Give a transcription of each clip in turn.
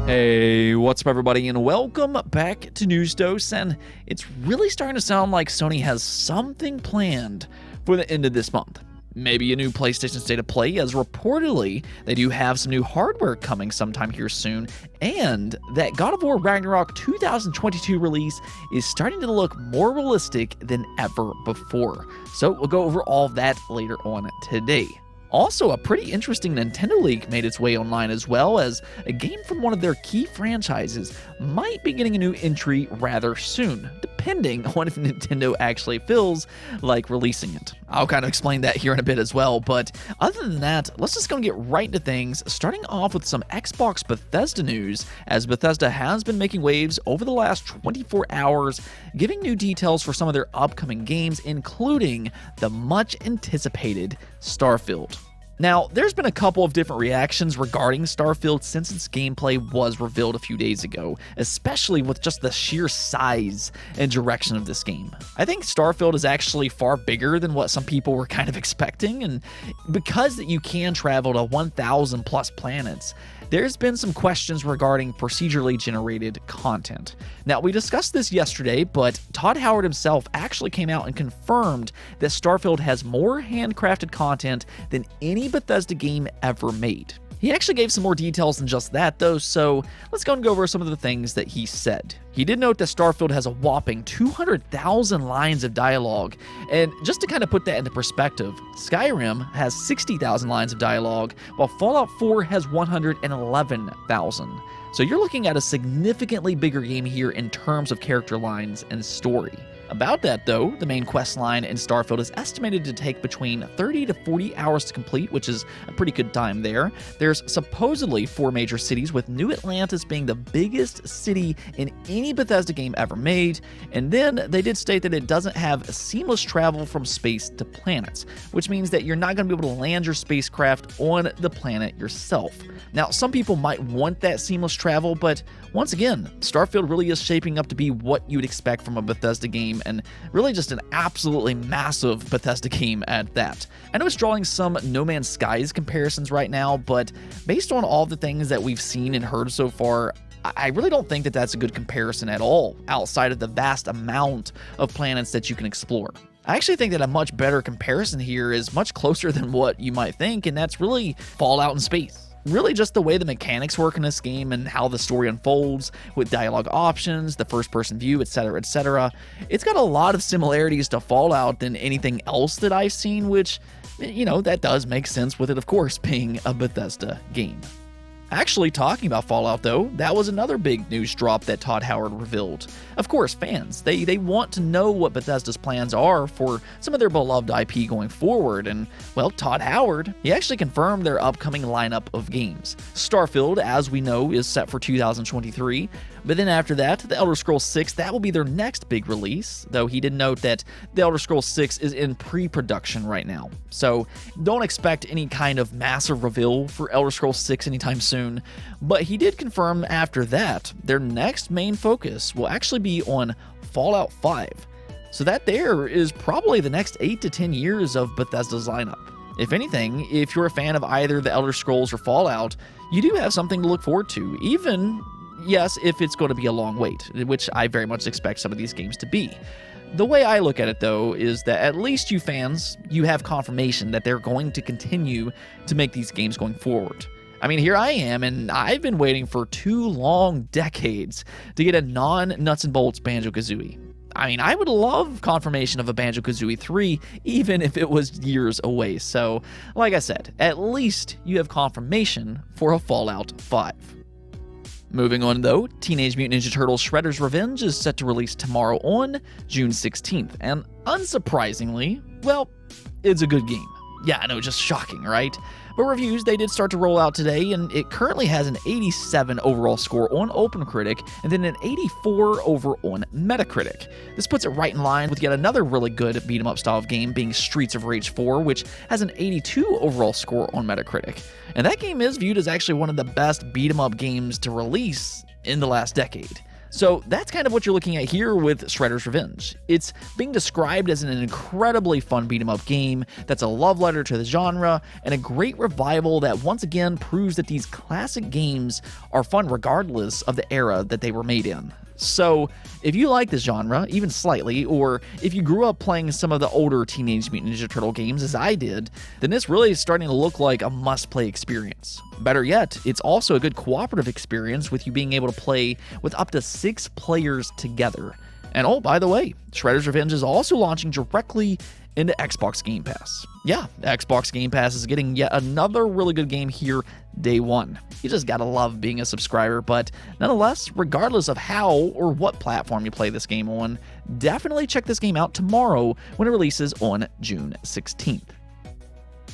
Hey, what's up everybody, and welcome back to News Dose. And it's really starting to sound like Sony has something planned for the end of this month. Maybe a new PlayStation State of Play, as reportedly they do have some new hardware coming sometime here soon, and that God of War Ragnarok 2022 release is starting to look more realistic than ever before. So we'll go over all of that later on today. Also, a pretty interesting Nintendo leak made its way online, as well as a game from one of their key franchises might be getting a new entry rather soon, depending on if Nintendo actually feels like releasing it. I'll kind of explain that here in a bit as well, but other than that, let's just go and get right into things, starting off with some Xbox Bethesda news, as Bethesda has been making waves over the last 24 hours, giving new details for some of their upcoming games, including the much anticipated Starfield. Now, there's been a couple of different reactions regarding Starfield since its gameplay was revealed a few days ago, especially with just the sheer size and direction of this game. I think Starfield is actually far bigger than what some people were kind of expecting, and because that you can travel to 1,000 plus planets, there's been some questions regarding procedurally generated content. Now, we discussed this yesterday, but Todd Howard himself actually came out and confirmed that Starfield has more handcrafted content than any Bethesda game ever made. He actually gave some more details than just that, though, so let's go and go over some of the things that he said. He did note that Starfield has a whopping 200,000 lines of dialogue, and just to kind of put that into perspective, Skyrim has 60,000 lines of dialogue, while Fallout 4 has 111,000. So you're looking at a significantly bigger game here in terms of character lines and story. About that though, the main quest line in Starfield is estimated to take between 30 to 40 hours to complete, which is a pretty good time there. There's supposedly 4 major cities, with New Atlantis being the biggest city in any Bethesda game ever made, and then they did state that it doesn't have seamless travel from space to planets, which means that you're not going to be able to land your spacecraft on the planet yourself. Now, some people might want that seamless travel, but once again, Starfield really is shaping up to be what you'd expect from a Bethesda game, and really just an absolutely massive Bethesda game at that. I know it's drawing some No Man's Skies comparisons right now, but based on all the things that we've seen and heard so far, I really don't think that that's a good comparison at all, outside of the vast amount of planets that you can explore. I actually think that a much better comparison here is much closer than what you might think, and that's really Fallout in space. Really just the way the mechanics work in this game and how the story unfolds with dialogue options, the first-person view, etc., etc. It's got a lot of similarities to Fallout than anything else that I've seen, which, that does make sense with it, of course, being a Bethesda game. Actually, talking about Fallout though, that was another big news drop that Todd Howard revealed. Of course, fans, they want to know what Bethesda's plans are for some of their beloved IP going forward, and well, Todd Howard, he actually confirmed their upcoming lineup of games. Starfield, as we know, is set for 2023, but then after that, The Elder Scrolls 6, that will be their next big release, though he did note that The Elder Scrolls 6 is in pre-production right now. So don't expect any kind of massive reveal for Elder Scrolls 6 anytime soon, but he did confirm after that, their next main focus will actually be on Fallout 5. So that there is probably the next 8 to 10 years of Bethesda's lineup. If anything, if you're a fan of either The Elder Scrolls or Fallout, you do have something to look forward to, even, yes, if it's going to be a long wait, which I very much expect some of these games to be. The way I look at it, though, is that at least you fans, you have confirmation that they're going to continue to make these games going forward. I mean, here I am, and I've been waiting for 2 long decades to get a non-nuts and bolts Banjo-Kazooie. I mean, I would love confirmation of a Banjo-Kazooie 3, even if it was years away. So, like I said, at least you have confirmation for a Fallout 5. Moving on though, Teenage Mutant Ninja Turtles Shredder's Revenge is set to release tomorrow on June 16th, and unsurprisingly, well, it's a good game. Yeah, I know, just shocking, right? But reviews, they did start to roll out today, and it currently has an 87 overall score on OpenCritic, and then an 84 over on Metacritic. This puts it right in line with yet another really good beat-em-up style of game, being Streets of Rage 4, which has an 82 overall score on Metacritic. And that game is viewed as actually one of the best beat-em-up games to release in the last decade. So that's kind of what you're looking at here with Shredder's Revenge. It's being described as an incredibly fun beat-em-up game that's a love letter to the genre and a great revival that once again proves that these classic games are fun regardless of the era that they were made in. So, if you like this genre, even slightly, or if you grew up playing some of the older Teenage Mutant Ninja Turtle games as I did, then this really is starting to look like a must-play experience. Better yet, it's also a good cooperative experience with you being able to play with up to 6 players together. And oh, by the way, Shredder's Revenge is also launching directly into Xbox Game Pass. Yeah, Xbox Game Pass is getting yet another really good game here day one. You just gotta love being a subscriber, but nonetheless, regardless of how or what platform you play this game on, definitely check this game out tomorrow when it releases on June 16th.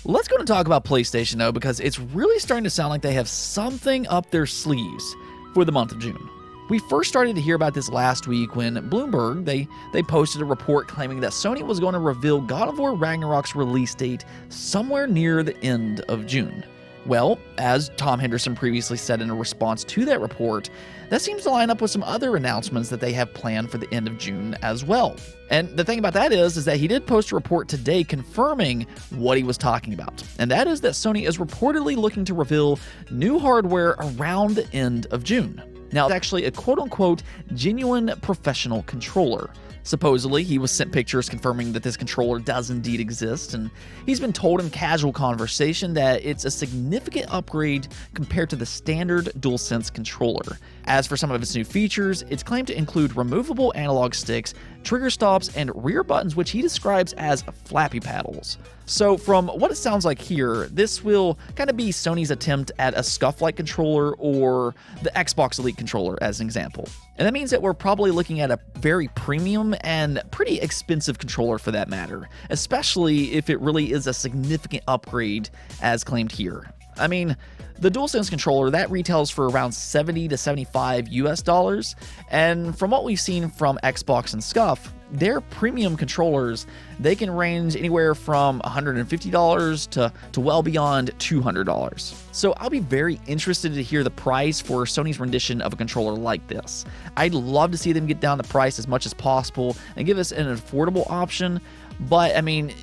Let's go and talk about PlayStation though, because it's really starting to sound like they have something up their sleeves for the month of June. We first started to hear about this last week when Bloomberg, they posted a report claiming that Sony was going to reveal God of War Ragnarok's release date somewhere near the end of June. Well, as Tom Henderson previously said in a response to that report, that seems to line up with some other announcements that they have planned for the end of June as well. And the thing about that is that he did post a report today confirming what he was talking about. And that is that Sony is reportedly looking to reveal new hardware around the end of June. Now, it's actually a quote-unquote genuine professional controller. Supposedly, he was sent pictures confirming that this controller does indeed exist, and he's been told in casual conversation that it's a significant upgrade compared to the standard DualSense controller. As for some of its new features, it's claimed to include removable analog sticks, trigger stops, and rear buttons, which he describes as flappy paddles. So from what it sounds like here, this will kind of be Sony's attempt at a SCUF-like controller or the Xbox Elite controller as an example. And that means that we're probably looking at a very premium and pretty expensive controller for that matter, especially if it really is a significant upgrade as claimed here. I mean, the DualSense controller, that retails for around $70 to $75 US, and from what we've seen from Xbox and SCUF, their premium controllers, they can range anywhere from $150 to well beyond $200. So I'll be very interested to hear the price for Sony's rendition of a controller like this. I'd love to see them get down the price as much as possible and give us an affordable option, but I mean,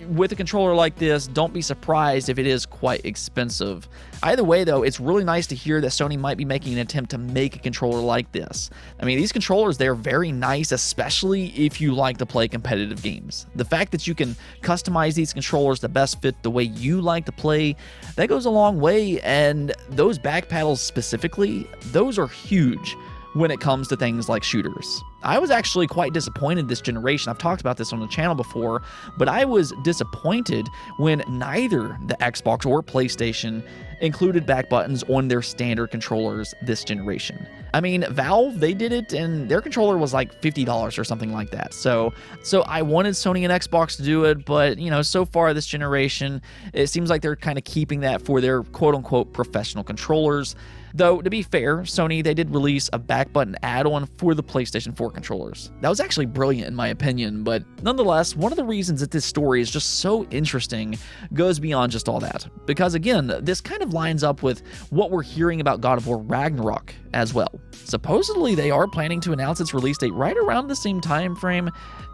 with a controller like this, don't be surprised if it is quite expensive. Either way though, it's really nice to hear that Sony might be making an attempt to make a controller like this. I mean, these controllers, they're very nice, especially if you like to play competitive games. The fact that you can customize these controllers to best fit the way you like to play, that goes a long way, and those back paddles specifically, those are huge when it comes to things like shooters. I was actually quite disappointed this generation. I've talked about this on the channel before, but I was disappointed when neither the Xbox or PlayStation included back buttons on their standard controllers this generation. I mean, Valve, they did it and their controller was like $50 or something like that. So I wanted Sony and Xbox to do it, but you know, so far this generation, it seems like they're kind of keeping that for their quote-unquote professional controllers. Though, to be fair, Sony, they did release a back button add-on for the PlayStation 4 controllers. That was actually brilliant in my opinion, but nonetheless, one of the reasons that this story is just so interesting goes beyond just all that. Because again, this kind of lines up with what we're hearing about God of War Ragnarok as well. Supposedly, they are planning to announce its release date right around the same time frame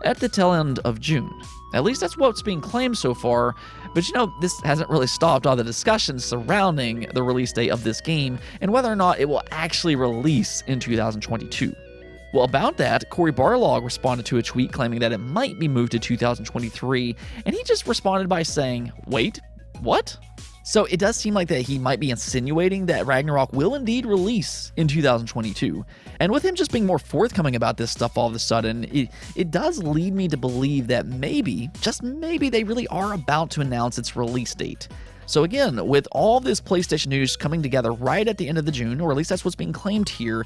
at the tail end of June. At least that's what's being claimed so far, but you know, this hasn't really stopped all the discussions surrounding the release date of this game and whether or not it will actually release in 2022. Well, about that, Cory Barlog responded to a tweet claiming that it might be moved to 2023, and he just responded by saying, "Wait, what?" So it does seem like that he might be insinuating that Ragnarok will indeed release in 2022. And with him just being more forthcoming about this stuff all of a sudden, it does lead me to believe that maybe, just maybe, they really are about to announce its release date. So again, with all this PlayStation news coming together right at the end of the June, or at least that's what's being claimed here,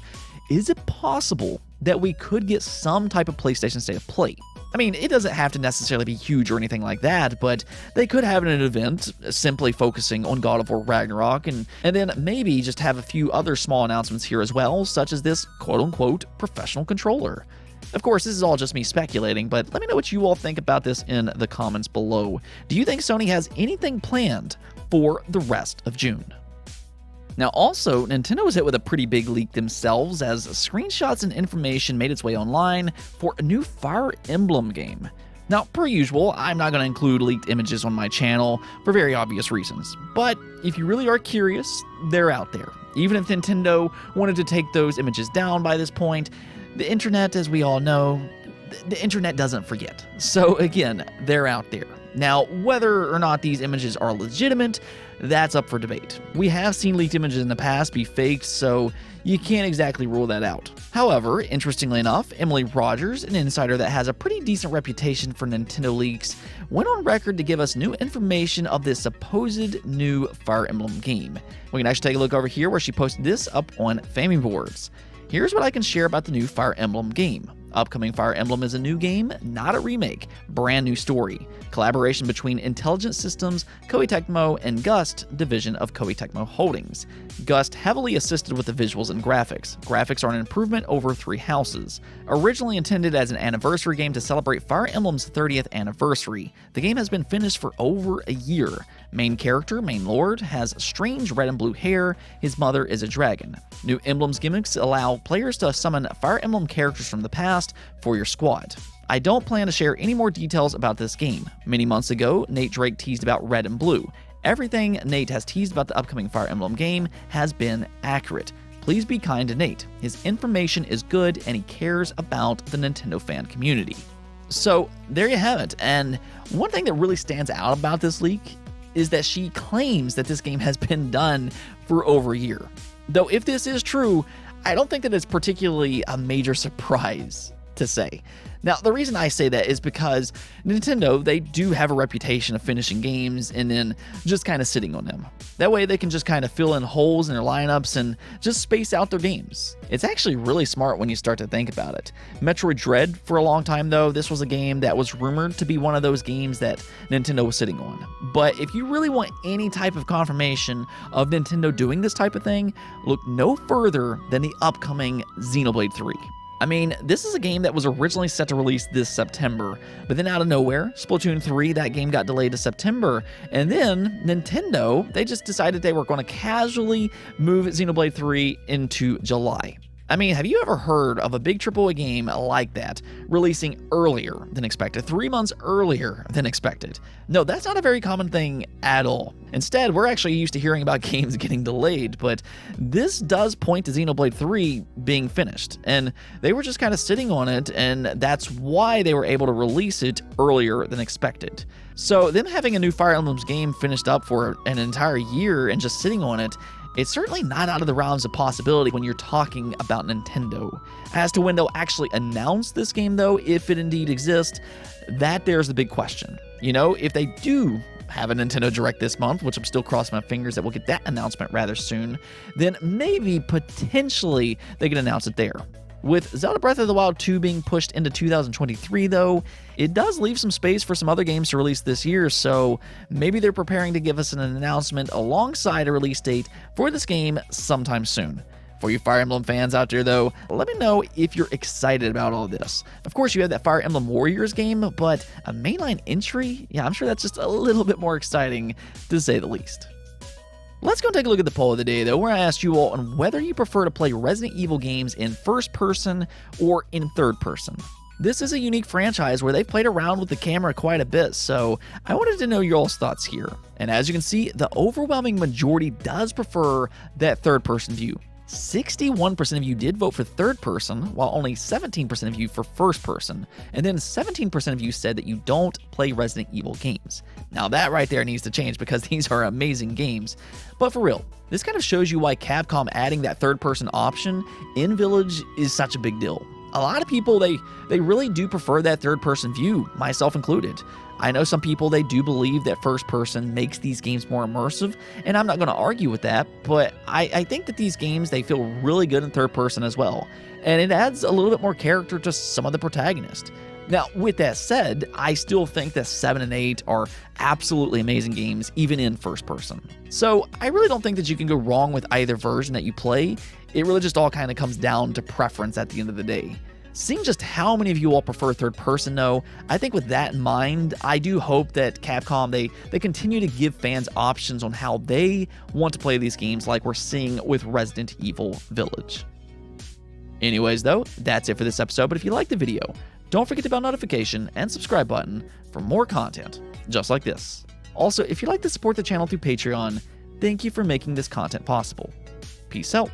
is it possible that we could get some type of PlayStation State of Play? I mean, it doesn't have to necessarily be huge or anything like that, but they could have an event simply focusing on God of War Ragnarok, and then maybe just have a few other small announcements here as well, such as this quote-unquote professional controller. Of course, this is all just me speculating, but let me know what you all think about this in the comments below. Do you think Sony has anything planned for the rest of June? Now also, Nintendo was hit with a pretty big leak themselves as screenshots and information made its way online for a new Fire Emblem game. Now, per usual, I'm not going to include leaked images on my channel for very obvious reasons, but if you really are curious, they're out there. Even if Nintendo wanted to take those images down by this point, the internet, as we all know, the internet doesn't forget. So again, they're out there. Now, whether or not these images are legitimate, that's up for debate. We have seen leaked images in the past be faked, so you can't exactly rule that out. However, interestingly enough, Emily Rogers, an insider that has a pretty decent reputation for Nintendo leaks, went on record to give us new information of this supposed new Fire Emblem game. We can actually take a look over here where she posted this up on Family Boards. Here's what I can share about the new Fire Emblem game. Upcoming Fire Emblem is a new game, not a remake. Brand new story. Collaboration between Intelligent Systems, Koei Tecmo, and Gust, division of Koei Tecmo Holdings. Gust heavily assisted with the visuals and graphics. Graphics are an improvement over Three Houses. Originally intended as an anniversary game to celebrate Fire Emblem's 30th anniversary, the game has been finished for over a year. Main character, Main Lord, has strange red and blue hair. His mother is a dragon. New Emblem's gimmicks allow players to summon Fire Emblem characters from the past for your squad. I don't plan to share any more details about this game. Many months ago, Nate Drake teased about red and blue. Everything Nate has teased about the upcoming Fire Emblem game has been accurate. Please be kind to Nate. His information is good and he cares about the Nintendo fan community. So there you have it. And one thing that really stands out about this leak is that she claims that this game has been done for over a year. Though if this is true, I don't think that it's particularly a major surprise to say. Now, the reason I say that is because Nintendo, they do have a reputation of finishing games and then just kind of sitting on them. That way they can just kind of fill in holes in their lineups and just space out their games. It's actually really smart when you start to think about it. Metroid Dread, for a long time though, this was a game that was rumored to be one of those games that Nintendo was sitting on. But if you really want any type of confirmation of Nintendo doing this type of thing, look no further than the upcoming Xenoblade 3. I mean, this is a game that was originally set to release this September, but then out of nowhere, Splatoon 3, that game got delayed to September, and then Nintendo, they just decided they were going to casually move Xenoblade 3 into July. I mean, have you ever heard of a big AAA game like that releasing earlier than expected, 3 months earlier than expected? No, that's not a very common thing at all. Instead, we're actually used to hearing about games getting delayed, but this does point to Xenoblade 3 being finished, and they were just kind of sitting on it, and that's why they were able to release it earlier than expected. So them having a new Fire Emblem's game finished up for an entire year and just sitting on it, it's certainly not out of the realms of possibility when you're talking about Nintendo. As to when they'll actually announce this game though, if it indeed exists, there's the big question. You know, if they do have a Nintendo Direct this month, which I'm still crossing my fingers that we'll get that announcement rather soon, then maybe potentially they can announce it there. With Zelda Breath of the Wild 2 being pushed into 2023 though, it does leave some space for some other games to release this year, so maybe they're preparing to give us an announcement alongside a release date for this game sometime soon. For you Fire Emblem fans out there though, let me know if you're excited about all this. Of course you have that Fire Emblem Warriors game, but a mainline entry? Yeah, I'm sure that's just a little bit more exciting to say the least. Let's go take a look at the poll of the day, though, where I asked you all on whether you prefer to play Resident Evil games in first person or in third person. This is a unique franchise where they've played around with the camera quite a bit, so I wanted to know your all's thoughts here. And as you can see, the overwhelming majority does prefer that third person view. 61% of you did vote for third person, while only 17% of you for first person, and then 17% of you said that you don't play Resident Evil games. Now that right there needs to change because these are amazing games. But for real, this kind of shows you why Capcom adding that third person option in Village is such a big deal. A lot of people, they really do prefer that third person view, myself included. I know some people, they do believe that first person makes these games more immersive, and I'm not going to argue with that, but I think that these games, they feel really good in third person as well, and it adds a little bit more character to some of the protagonists. Now, with that said, I still think that 7 and 8 are absolutely amazing games, even in first person. So I really don't think that you can go wrong with either version that you play. It really just all kind of comes down to preference at the end of the day. seeing just how many of you all prefer third person though, I think with that in mind, I do hope that Capcom, they continue to give fans options on how they want to play these games like we're seeing with Resident Evil Village. Anyways though, that's it for this episode, but if you liked the video, don't forget the bell notification and subscribe button for more content just like this. Also, if you'd like to support the channel through Patreon, thank you for making this content possible. Peace out.